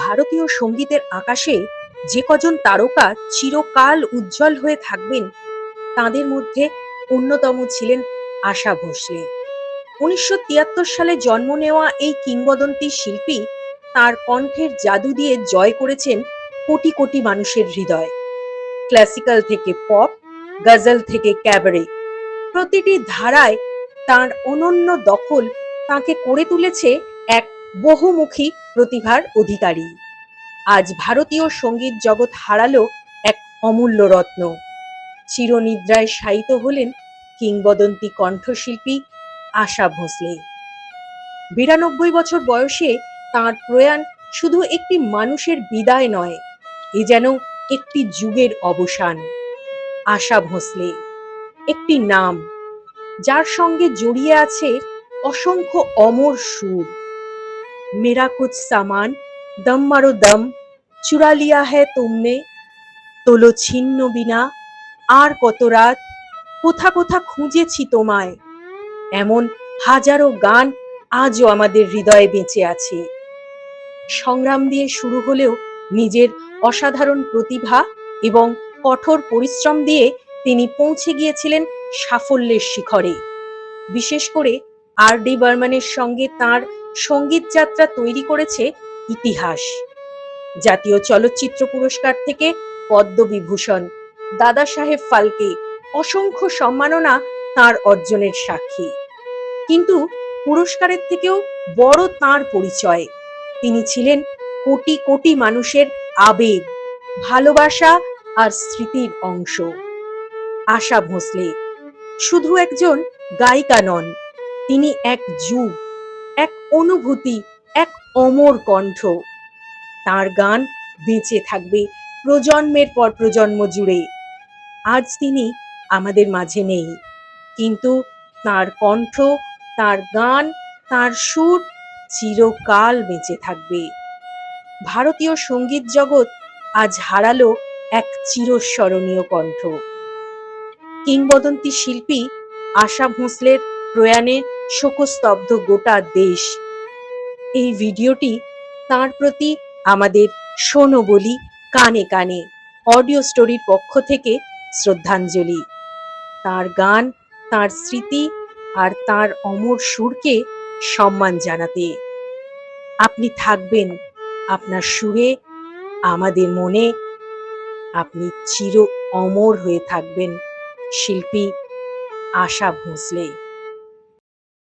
ভারতীয় সঙ্গীতের আকাশে যে কজন তারকা চিরকাল উজ্জ্বল হয়ে থাকবেন তাদের মধ্যে অন্যতম ছিলেন আশা ভোসলে। ১৯৭৩ সালে জন্ম নেওয়া এই কিংবদন্তি শিল্পী তার কণ্ঠের জাদু দিয়ে জয় করেছেন কোটি কোটি মানুষের হৃদয়। ক্লাসিক্যাল থেকে পপ, গজল থেকে ক্যাবারে, প্রতিটি ধারায় তার অনন্য দখল তাকে করে তুলেছে এক বহুমুখী প্রতিভার অধিকারী। আজ ভারতীয় সঙ্গীত জগৎ হারালো এক অমূল্য রত্ন। চিরনিদ্রায় শায়িত হলেন কিংবদন্তি কণ্ঠশিল্পী আশা ভোসলে। ৯২ বছর বয়সে তাঁর প্রয়াণ শুধু একটি মানুষের বিদায় নয়, এ যেন একটি যুগের অবসান। আশা ভোসলে একটি নাম, যার সঙ্গে জড়িয়ে আছে অসংখ্য অমর সুর। মেরা কুছ সামান, দম মারো দম, চুরা লিয়া হ্যায় তুমনে, তোলো ছিন্ন বিনা, আর কত রাত, কোথা কোথা খুঁজেছি তোমায়, এমন হাজারো গান আজও আমাদের হৃদয়ে বেঁচে আছে। সংগ্রাম দিয়ে শুরু হলেও নিজের অসাধারণ প্রতিভা এবং কঠোর পরিশ্রম দিয়ে তিনি পৌঁছে গিয়েছিলেন সাফল্যের শিখরে। বিশেষ করে আর ডি বর্মনের সঙ্গে তাঁর সঙ্গীত যাত্রা তৈরি করেছে ইতিহাস। জাতীয় চলচ্চিত্র পুরস্কার থেকে পদ্মবিভূষণ, দাদা সাহেব ফালকে, অসংখ্য সম্মাননা তাঁর অর্জনের সাক্ষী। কিন্তু পুরস্কারের থেকেও বড় তাঁর পরিচয়, তিনি ছিলেন কোটি কোটি মানুষের আবেগ, ভালোবাসা আর স্মৃতির অংশ। আশা ভোসলে শুধু একজন গায়িকা নন, তিনি এক যুগ, এক অনুভূতি, এক অমর কণ্ঠ। তার গান বেঁচে থাকবে প্রজন্মের পর প্রজন্ম জুড়ে। আজ তিনি আমাদের মাঝে নেই, কিন্তু তার কণ্ঠ, তার গান, তার সুর চিরকাল বেঁচে থাকবে। ভারতীয় সঙ্গীত জগৎ আজ হারালো এক চিরস্মরণীয় কণ্ঠ। কিংবদন্তি শিল্পী আশা ভোসলের প্রয়াণে শোকস্তব্ধ গোটা দেশ। এই ভিডিওটি তাঁর প্রতি আমাদের শোনো বলি কানে কানে অডিও স্টোরির পক্ষ থেকে শ্রদ্ধাঞ্জলি। তাঁর গান, তাঁর স্মৃতি আর তাঁর অমর সুরকে সম্মান জানাতে। আপনি থাকবেন আপনার সুরে, আমাদের মনে। আপনি চির অমর হয়ে থাকবেন শিল্পী আশা ভোসলে।